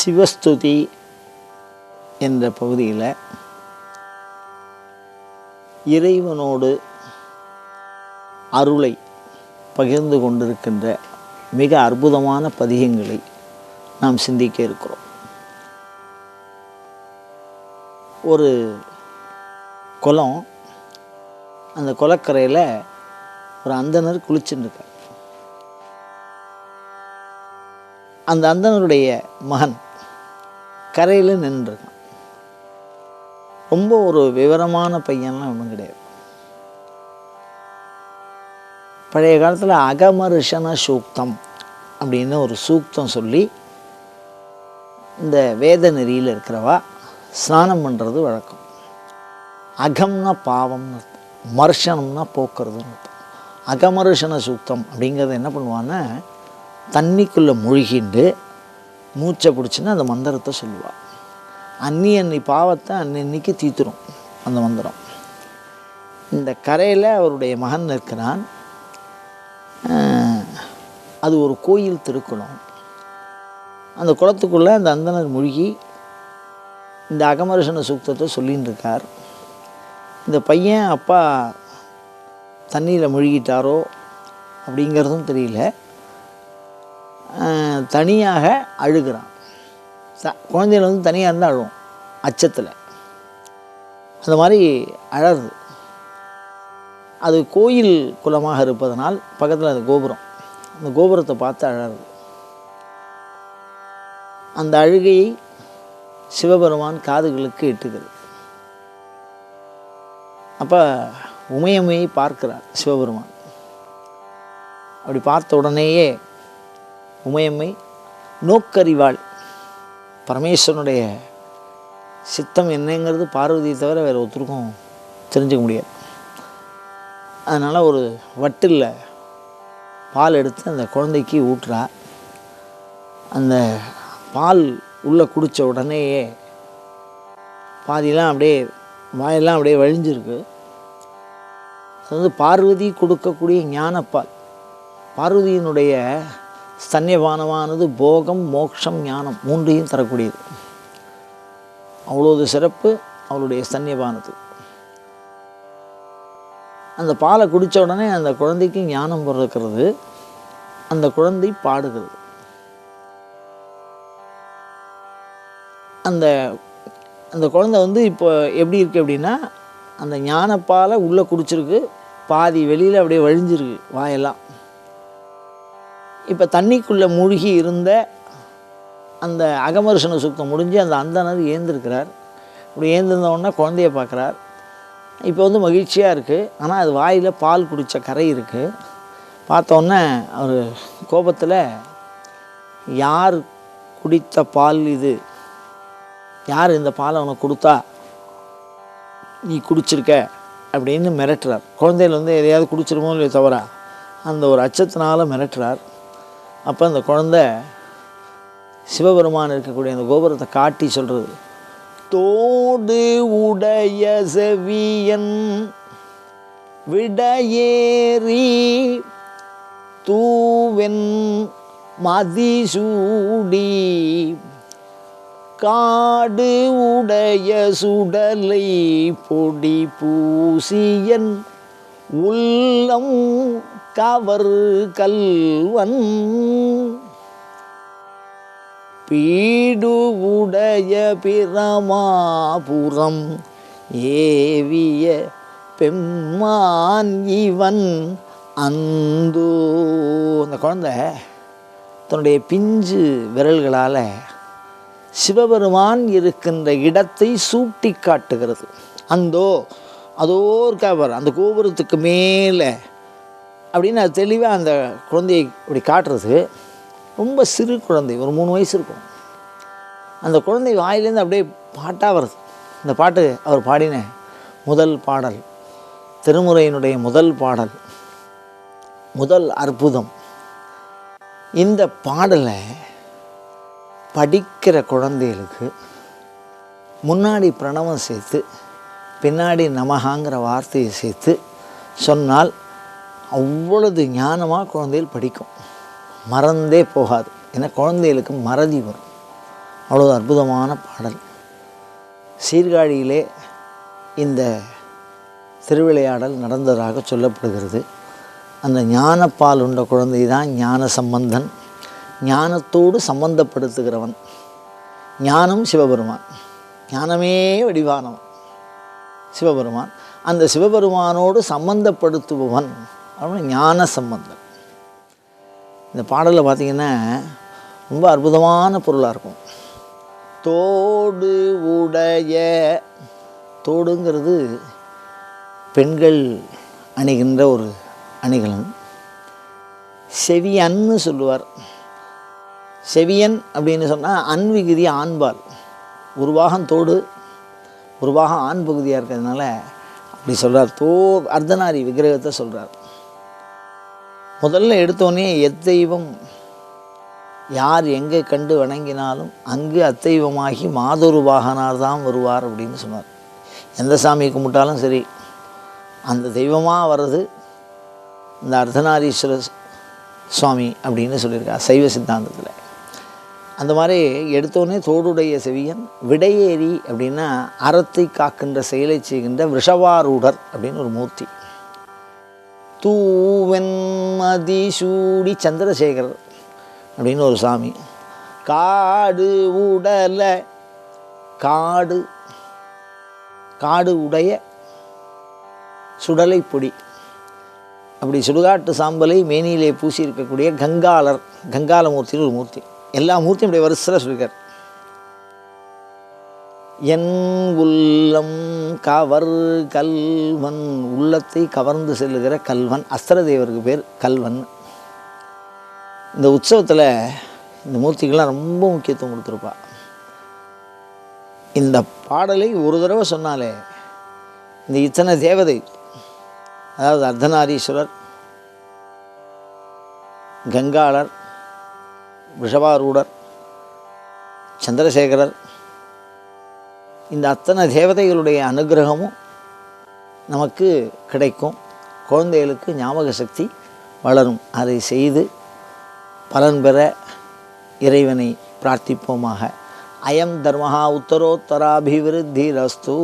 சிவஸ்துதி என்ற பகுதியில் இறைவனோடு அருளை பகிர்ந்து கொண்டிருக்கின்ற மிக அற்புதமான பதிகங்களை நாம் சிந்திக்க இருக்கிறோம். ஒரு குளம், அந்த குளக்கரையில் ஒரு அந்தணர் குளிச்சுட்டு இருக்கார். அந்த அந்தணருடைய மகன் கரையில் நின்றுருக்கான். ரொம்ப ஒரு விவரமான பையன்லாம் ஒன்றும் கிடையாது. பழைய காலத்தில் அகமருஷன சூக்தம் அப்படின்னு ஒரு சூக்தம் சொல்லி இந்த வேத நெறியில் இருக்கிறவா ஸ்நானம் பண்ணுறது வழக்கம். அகம்னா பாவம்னு அர்த்தம், மர்ஷனம்னா போக்குறதுன்னு அர்த்தம். அகமருஷன சூக்தம் அப்படிங்கிறத என்ன பண்ணுவான்னா, தண்ணிக்குள்ளே முழுகிண்டு மூச்சை பிடிச்சின்னு அந்த மந்திரத்தை சொல்லுவாள். அன்னி பாவத்தை அன்னைக்கு தீத்துரும் அந்த மந்திரம். இந்த கரையில் அவருடைய மகன் இருக்கிறான். அது ஒரு கோயில் திருக்குளம். அந்த குளத்துக்குள்ளே அந்த அந்தணர் மூழ்கி இந்த அகமருஷன சூக்தத்தை சொல்லின்னு இருக்கார். இந்த பையன் அப்பா தண்ணியில் முழுகிட்டாரோ அப்படிங்கிறதும் தெரியல. தனியாக அழுகிறான். குழந்தைகள் வந்து தனியாக இருந்தால் அழுவும், அச்சத்தில். அந்த மாதிரி அழறது. அது கோயில் குளமாக இருப்பதனால் பக்கத்தில் அது கோபுரம். அந்த கோபுரத்தை பார்த்து அழறது. அந்த அழுகையை சிவபெருமான் காதுகளுக்கு எட்டுகிறது. அப்போ உமையம்மையை பார்க்கிறார் சிவபெருமான். அப்படி பார்த்த உடனேயே உமையம்மை நோக்கறிவாள். பரமேஸ்வரனுடைய சித்தம் என்னங்கிறது பார்வதியை தவிர வேறு ஒருத்தருக்கும் தெரிஞ்சுக்க முடியாது. அதனால் ஒரு வட்டில் பால் எடுத்து அந்த குழந்தைக்கு ஊட்டுறா. அந்த பால் உள்ளே குடித்த உடனேயே பாதியெல்லாம் அப்படியே வாயெல்லாம் அப்படியே வழிஞ்சிருக்கு. அது வந்து பார்வதி கொடுக்கக்கூடிய ஞானப்பால். பார்வதியினுடைய ஸ்தன்யபானமானது போகம், மோட்சம், ஞானம் மூன்றையும் தரக்கூடியது. அவ்வளோது சிறப்பு அவளுடைய ஸ்தன்யபானது. அந்த பாலை குடித்த உடனே அந்த குழந்தைக்கு ஞானம் பிறக்கிறது. அந்த குழந்தை பாடுகிறது. அந்த அந்த குழந்தை வந்து இப்போ எப்படி இருக்குது அப்படின்னா, அந்த ஞானப்பாலை உள்ளே குடிச்சிருக்கு, பாதி வெளியில் அப்படியே வழிஞ்சிருக்கு வாயெல்லாம். இப்போ தண்ணிக்குள்ளே மூழ்கி இருந்த அந்த அகமருஷன சூக்தம் முடிஞ்சு அந்த அந்தணர் ஏந்திருக்கிறார். இப்படி ஏந்திருந்தவுடனே குழந்தைய பார்க்குறார். இப்போ வந்து மகிழ்ச்சியாக இருக்குது. ஆனால் அது வாயில் பால் குடித்த கரை இருக்குது. பார்த்தோன்னே அவர் கோபத்தில், யார் குடித்த பால் இது, யார் இந்த பாலை அவனுக்கு கொடுத்தா நீ குடிச்சிருக்க அப்படின்னு மிரட்டுறார். குழந்தைகள் வந்து எதையாவது குடிச்சிருமோ இல்லையோ தவிர அந்த ஒரு அச்சத்தினால மிரட்டுறார். அப்போ அந்த குழந்தை சிவபெருமான் இருக்கக்கூடிய அந்த கோபுரத்தை காட்டி சொல்கிறது, தோடு உடைய செவியன் விடையேறி தூவென் மதிசூடி காடு உடைய சுடலை பொடி பூசியன் உள்ளம் கவர் கல்வன் பீடு உடைய பிரமாபுரம் ஏவிய பெம்மான் இவன் அந்தோ. அந்த குழந்தை தன்னுடைய பிஞ்சு விரல்களால் சிவபெருமான் இருக்கின்ற இடத்தை சூட்டி காட்டுகிறது. அந்தோ, அதோ இருக்கார் அந்த கோபுரத்துக்கு மேலே அப்படின்னு அது தெளிவாக அந்த குழந்தையை இப்படி காட்டுறது. ரொம்ப சிறு குழந்தை, ஒரு 3 வயசு இருக்கும். அந்த குழந்தை வாயிலேருந்து அப்படியே பாட்டாக வருது. இந்த பாட்டு அவர் பாடின முதல் பாடல், திருமுறையினுடைய முதல் பாடல், முதல் அற்புதம். இந்த பாடலை படிக்கிற குழந்தைகளுக்கு முன்னாடி பிரணவம் சேர்த்து பின்னாடி நமகாங்கிற வார்த்தையை சேர்த்து சொன்னால் அவ்வளவு ஞானமாக குழந்தைகள் படிக்கும், மறந்தே போகாது. ஏன்னா குழந்தைகளுக்கு மறதி வரும். அவ்வளோ அற்புதமான பாடல். சீர்காழியிலே இந்த திருவிளையாடல் நடந்ததாக சொல்லப்படுகிறது. அந்த ஞானப்பால் உண்ட குழந்தை தான் ஞான சம்பந்தன். ஞானத்தோடு சம்பந்தப்படுத்துகிறவன். ஞானம் சிவபெருமான், ஞானமே வடிவானவன் சிவபெருமான். அந்த சிவபெருமானோடு சம்பந்தப்படுத்துபவன் அப்படின்னு ஞான சம்பந்தன். இந்த பாடலில் பார்த்திங்கன்னா ரொம்ப அற்புதமான பொருளாக இருக்கும். தோடு உடைய, தோடுங்கிறது பெண்கள் அணிகின்ற ஒரு அணிகலன். செவியன்னு சொல்லுவார். செவியன் அப்படின்னு சொன்னால் அன்விகுதி ஆண்பால். ஒரு பாகம் தோடு, ஒரு பாகம் ஆண் பகுதியாக இருக்கிறதுனால அப்படி சொல்கிறார். அர்த்தநாரி விக்கிரகத்தை சொல்கிறார். முதல்ல எடுத்தோடனே எத்தெய்வம் யார் எங்கே கண்டு வணங்கினாலும் அங்கு அத்தெய்வமாகி மாதொரு வாகனார் தான் வருவார் அப்படின்னு சொன்னார். எந்த சாமி கும்பிட்டாலும் சரி, அந்த தெய்வமாக வர்றது இந்த அர்த்தநாரீஸ்வர சுவாமி அப்படின்னு சொல்லியிருக்கார் சைவ சித்தாந்தத்தில். அந்த மாதிரி எடுத்தோடனே தோடுடைய செவியன். விடையேறி அப்படின்னா அறத்தை காக்கின்ற செயலை செய்கின்ற விஷவாரூடர் அப்படின்னு ஒரு மூர்த்தி. தூவென் மதிசூடி சந்திரசேகரர் அப்படின்னு ஒரு சாமி. காடு உடல, காடு காடு உடைய சுடலை பொடி, அப்படி சுடுகாட்டு சாம்பலை மேனியிலே பூசி இருக்கக்கூடிய கங்காளர், கங்காளமூர்த்தின்னு ஒரு மூர்த்தி. எல்லா மூர்த்தியும் அப்படி வரிசையில் சொல்லியிருக்கார். என் உள்ளம் கவர் கல்வன், உள்ளத்தை கவர்ந்து செல்லுகிற கல்வன். அஸ்திரதேவருக்கு பேர் கல்வன். இந்த உற்சவத்தில் இந்த மூர்த்திகள்லாம் ரொம்ப முக்கியத்துவம் கொடுத்துருப்பா. இந்த பாடலை ஒரு தடவை சொன்னாலே இந்த இத்தனை தேவதை, அதாவது அர்த்தநாரீஸ்வரர், கங்காளர், விஷவாரூடர், சந்திரசேகரர், இந்த அத்தனை தேவதைகளுடைய அனுகிரகமும் நமக்கு கிடைக்கும். குழந்தைகளுக்கு ஞாபக சக்தி வளரும். அதை செய்து பலன் பெற இறைவனை பிரார்த்திப்போமாக. அயம் தர்மஹா உத்தரோத்தராபிவிருத்திரஸ்து.